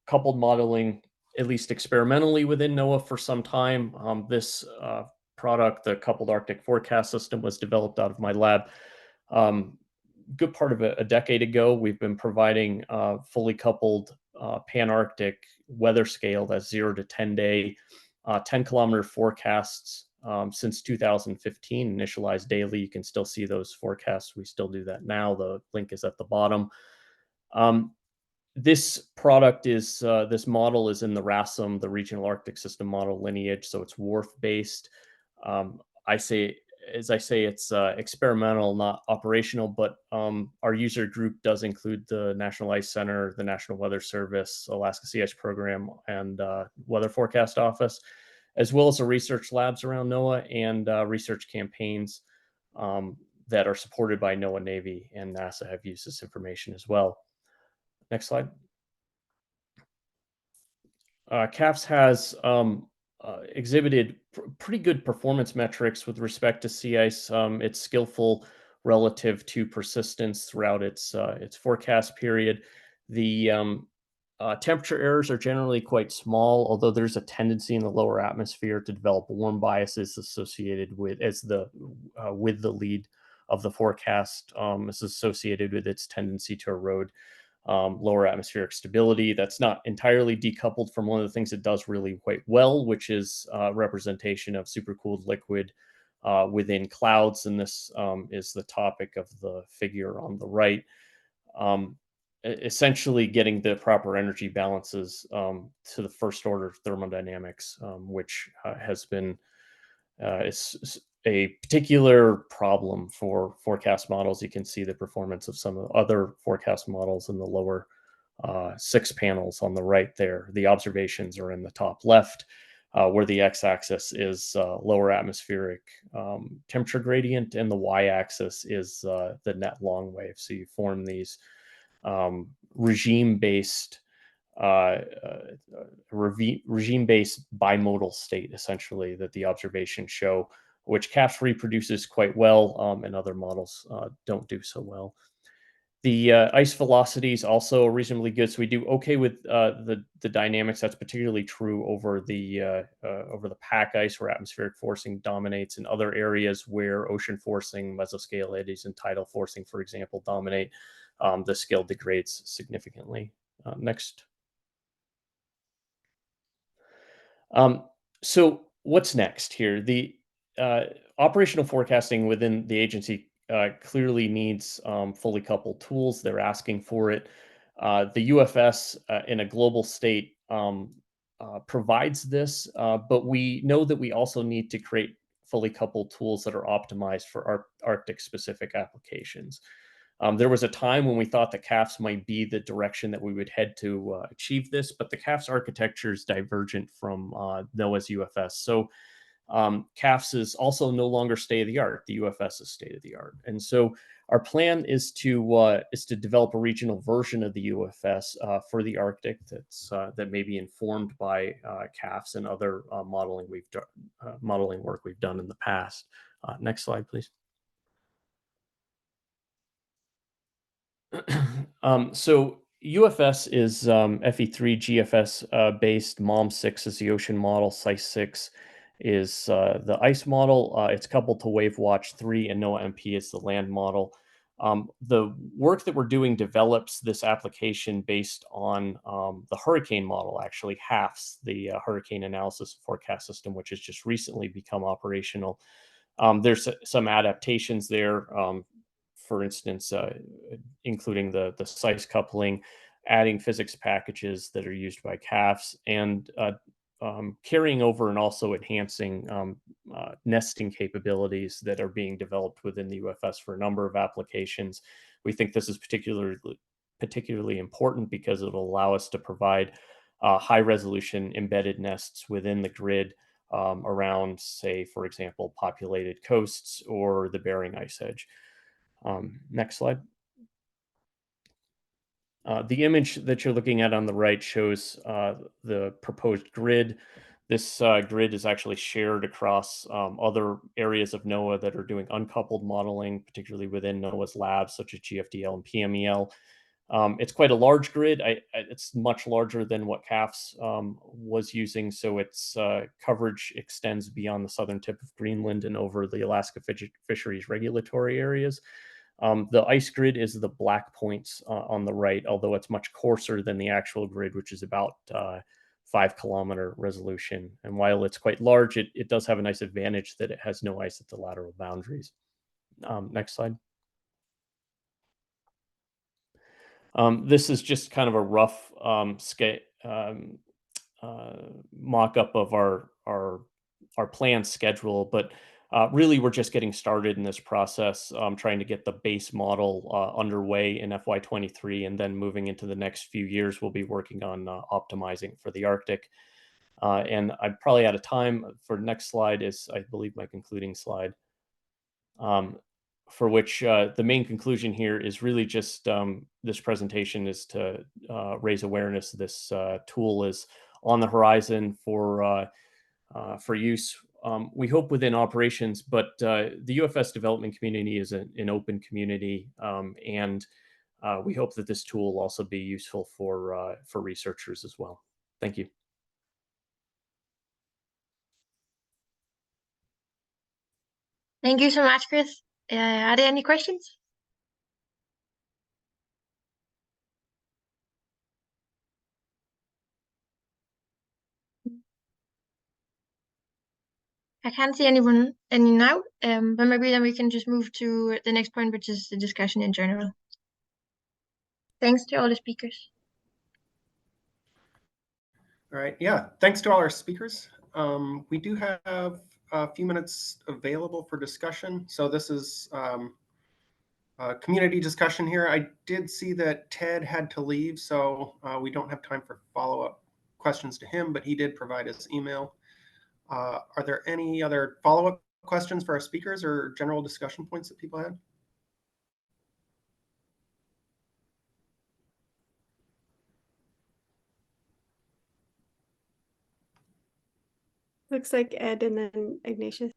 coupled modeling, at least experimentally within NOAA for some time. This product, the Coupled Arctic Forecast System, was developed out of my lab good part of a decade ago. We've been providing fully coupled Pan-Arctic weather scale, that's 0 to 10 day, 10-kilometer forecasts since 2015, initialized daily. You can still see those forecasts. We still do that now. The link is at the bottom. This product is, this model is in the RASM, the Regional Arctic System Model lineage, so it's WRF-based. As I say, it's experimental, not operational, but our user group does include the National Ice Center, the National Weather Service, Alaska Sea Ice Program, and Weather Forecast Office, as well as the research labs around NOAA and research campaigns that are supported by NOAA Navy and NASA have used this information as well. Next slide. CAFS has exhibited pretty good performance metrics with respect to sea ice. It's skillful relative to persistence throughout its forecast period. The temperature errors are generally quite small, although there's a tendency in the lower atmosphere to develop warm biases associated with with the lead of the forecast is associated with its tendency to erode lower atmospheric stability. That's not entirely decoupled from one of the things it does really quite well, which is representation of supercooled liquid within clouds. And this is the topic of the figure on the right. Essentially getting the proper energy balances to the first order thermodynamics, which has been is a particular problem for forecast models. You can see the performance of some of the other forecast models in the lower 6 panels on the right there. The observations are in the top left, where the x-axis is lower atmospheric temperature gradient, and the y-axis is the net long wave. So you form these regime-based bimodal state, essentially, that the observations show, which CAFS reproduces quite well, and other models don't do so well. The ice velocity is also reasonably good, so we do okay with the dynamics. That's particularly true over the pack ice, where atmospheric forcing dominates. In other areas where ocean forcing, mesoscale eddies, and tidal forcing, for example, dominate, the scale degrades significantly. Next. So what's next here? The operational forecasting within the agency clearly needs fully coupled tools. They're asking for it. The UFS in a global state provides this, but we know that we also need to create fully coupled tools that are optimized for Arctic specific applications. There was a time when we thought that CAFS might be the direction that we would head to achieve this, but the CAFS architecture is divergent from NOAA's UFS. So CAFS is also no longer state-of-the-art. The UFS is state-of-the-art. And so our plan is to develop a regional version of the UFS for the Arctic that may be informed by CAFS and other modeling work we've done in the past. Next slide, please. So UFS is FE3 GFS based. MOM6 is the ocean model. SICE6 is the ice model. It's coupled to WaveWatch 3, and NOAA MP is the land model. The work that we're doing develops this application based on the hurricane model, actually HAFS, the Hurricane Analysis and Forecast System, which has just recently become operational. There's some adaptations there. For instance, including the SICE coupling, adding physics packages that are used by CAFS, and carrying over and also enhancing nesting capabilities that are being developed within the UFS for a number of applications. We think this is particularly important because it will allow us to provide high resolution embedded nests within the grid around, say, for example, populated coasts or the Bering Ice Edge. Next slide. The image that you're looking at on the right shows the proposed grid. This grid is actually shared across other areas of NOAA that are doing uncoupled modeling, particularly within NOAA's labs, such as GFDL and PMEL. It's quite a large grid. It's much larger than what CAFS was using, so its coverage extends beyond the southern tip of Greenland and over the Alaska fisheries regulatory areas. The ice grid is the black points on the right, although it's much coarser than the actual grid, which is about 5-kilometer resolution. And while it's quite large, it does have a nice advantage that it has no ice at the lateral boundaries. Next slide. This is just kind of a rough mock-up of our planned schedule, but really we're just getting started in this process, trying to get the base model underway in FY23, and then moving into the next few years, we'll be working on optimizing for the Arctic. And I'm probably out of time. For next slide is, I believe, my concluding slide. For which the main conclusion here is really just this presentation is to raise awareness. This tool is on the horizon for use. We hope within operations, but the UFS development community is an open community, and we hope that this tool will also be useful for researchers as well. Thank you. Thank you so much, Chris. Are there any questions? I can't see any now, but maybe then we can just move to the next point, which is the discussion in general. Thanks to all the speakers. All right, yeah, thanks to all our speakers. We do have a few minutes available for discussion. So this is community discussion here. I did see that Ted had to leave, so we don't have time for follow-up questions to him, but he did provide his email. Are there any other follow-up questions for our speakers or general discussion points that people had? Looks like Ed and then Ignatius.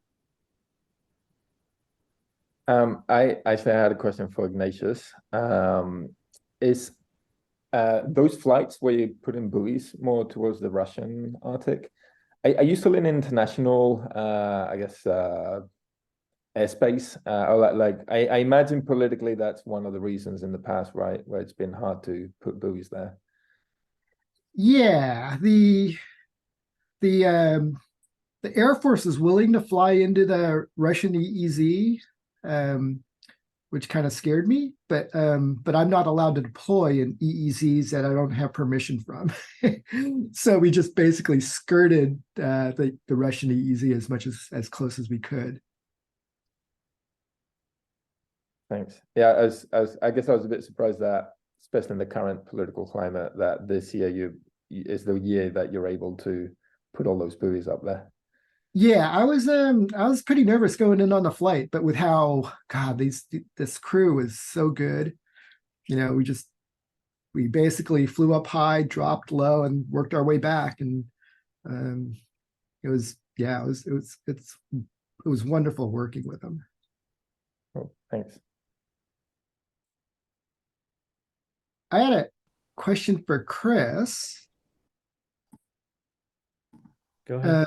I actually had a question for Ignatius. Is those flights where you put in buoys more towards the Russian Arctic, are you still in international, I guess, airspace? Or like I imagine politically that's one of the reasons in the past, right, where it's been hard to put buoys there. Yeah, the Air Force is willing to fly into the Russian EEZ, which kind of scared me. But I'm not allowed to deploy in EEZs that I don't have permission from. So we just basically skirted the Russian EEZ as much as close as we could. Thanks. Yeah, I guess I was a bit surprised that, especially in the current political climate, that this year is the year that you're able to put all those buoys up there. Yeah, I was pretty nervous going in on the flight, but with how this crew is so good, you know, we basically flew up high, dropped low, and worked our way back, and it was wonderful working with them. Oh, thanks. I had a question for Chris. Go ahead.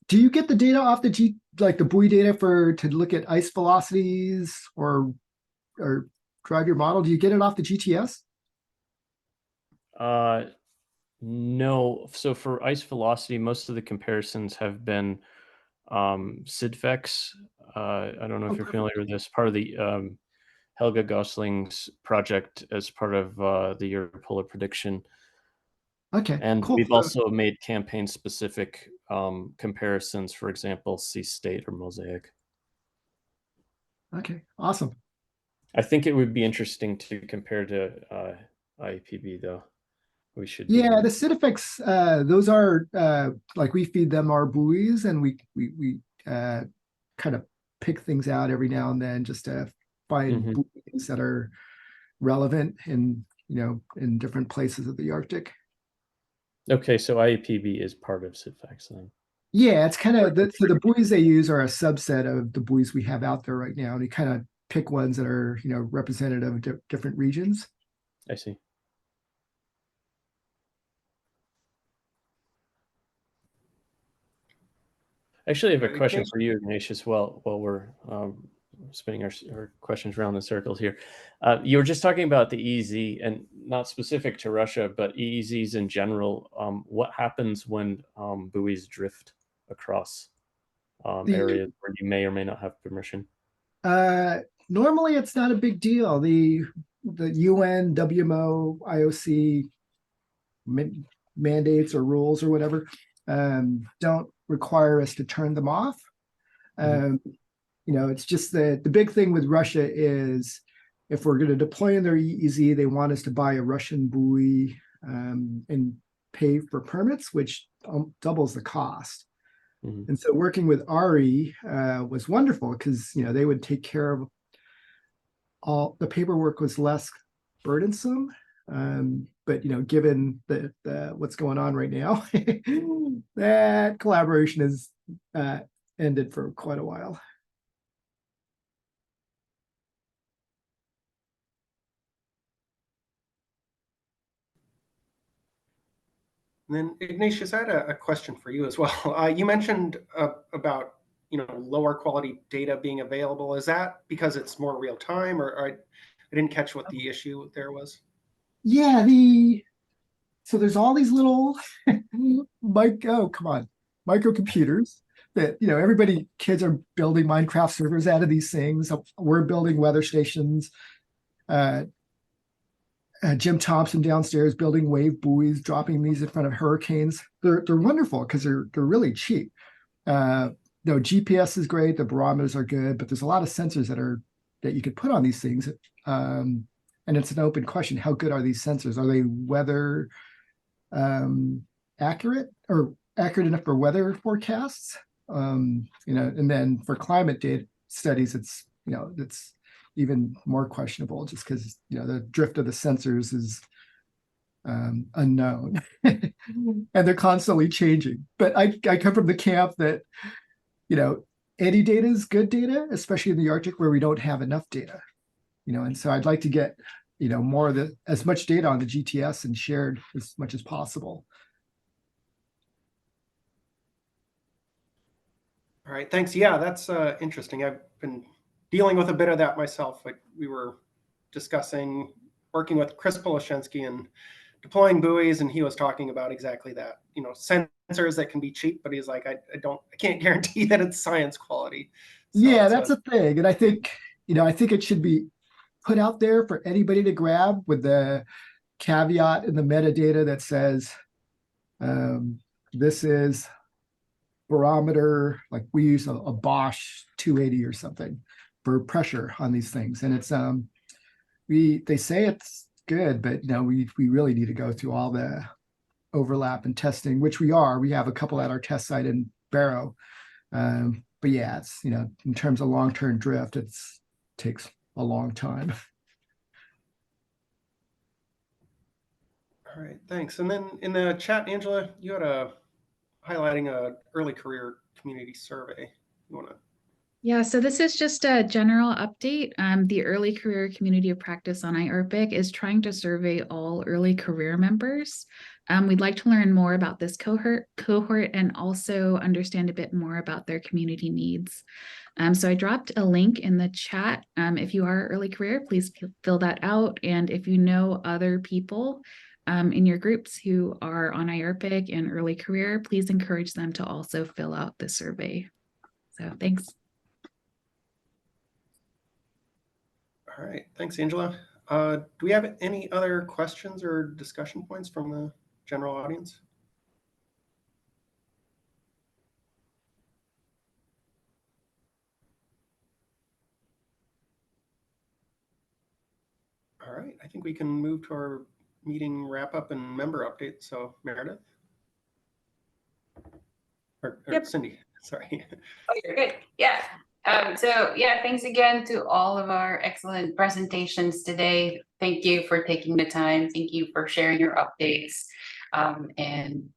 Do you get the data off the the buoy data to look at ice velocities or drive your model? Do you get it off the GTS? No. So for ice velocity, most of the comparisons have been SIDFEX. I don't know if you're familiar with this, part of the Helga Gosling's project as part of the Europolar prediction. Okay, and cool. We've also made campaign-specific comparisons, for example, Sea State or Mosaic. Okay, awesome. I think it would be interesting to compare to IPB, though. we should Yeah, be? the SID effects, those are like we feed them our buoys, and we kind of pick things out every now and then just to find Mhm. buoys that are relevant in in different places of the Arctic. Okay, so IAPB is part of SIDFAX then. Yeah, it's kind of so the buoys they use are a subset of the buoys we have out there right now. And you kind of pick ones that are representative of different regions. I see. Actually, I have a Great, question thanks. for you, Ignatius, while we're spinning our questions around in circles here. You were just talking about the EEZ, and not specific to Russia, but EEZs in general. What happens when buoys drift across areas where you may or may not have permission? Normally, it's not a big deal. The UN, WMO, IOC mandates or rules or whatever don't require us to turn them off. It's just that the big thing with Russia is if we're going to deploy in their EEZ, they want us to buy a Russian buoy and pay for permits, which doubles the cost. And so working with ARI was wonderful because they would take care of all the paperwork was less burdensome. But given the what's going on right now, that collaboration has ended for quite a while. And then Ignatius, I had a question for you as well. You mentioned about lower quality data being available. Is that because it's more real time, or I didn't catch what the issue there was? Yeah, so there's all these little microcomputers that kids are building Minecraft servers out of these things. We're building weather stations. Jim Thompson downstairs building wave buoys, dropping these in front of hurricanes. They're wonderful because they're really cheap. GPS is great, the barometers are good, but there's a lot of sensors that you could put on these things. And it's an open question: how good are these sensors? Are they weather accurate or accurate enough for weather forecasts? And then for climate data studies, it's even more questionable just because the drift of the sensors is unknown and they're constantly changing. But I come from the camp that any data is good data, especially in the Arctic where we don't have enough data. And so I'd like to get more of as much data on the GTS and shared as much as possible. All right, thanks. Yeah, that's interesting. I've been dealing with a bit of that myself. Like we were discussing working with Chris Poloshinsky and deploying buoys, and he was talking about exactly that. Sensors that can be cheap, but he's like, I can't guarantee that it's science quality. So yeah, that's a thing, and I think it should be put out there for anybody to grab with the caveat in the metadata that says this is barometer, like we use a Bosch 280 or something for pressure on these things, and it's they say it's good, but we really need to go through all the overlap and testing, which we have a couple at our test site in Barrow, but yeah, it's in terms of long-term drift, it takes a long time. All right, thanks. And then in the chat, Angela, you had highlighting a early career community survey. You want to? Yeah, so this is just a general update. The Early Career Community of Practice on IARPIC is trying to survey all early career members. We'd like to learn more about this cohort and also understand a bit more about their community needs. So I dropped a link in the chat. If you are early career, please fill that out. And if you know other people in your groups who are on IARPIC and early career, please encourage them to also fill out the survey. So thanks. All right, thanks, Angela. Do we have any other questions or discussion points from the general audience? All right, I think we can move to our meeting wrap up and member update. So Meredith or Yep. Cindy, sorry. Oh, you're good. Yeah. So yeah, thanks again to all of our excellent presentations today. Thank you for taking the time. Thank you for sharing your updates and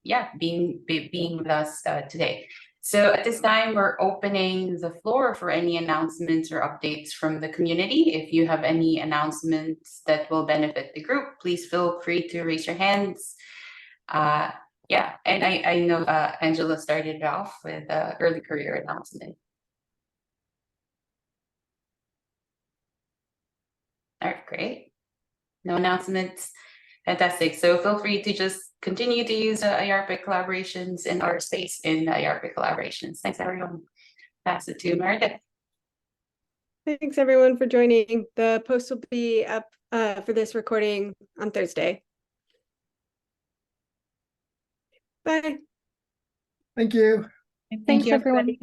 yeah, being with us today. So at this time, we're opening the floor for any announcements or updates from the community. If you have any announcements that will benefit the group, please feel free to raise your hands. Yeah, and I know Angela started off with early career announcement. All right, great. No announcements. Fantastic. So feel free to just continue to use IARPC collaborations in our space in IARPC collaborations. Thanks, everyone. Pass it to Meredith. Thanks everyone for joining. The post will be up for this recording on Thursday. Bye. Thank you. Thanks, everyone.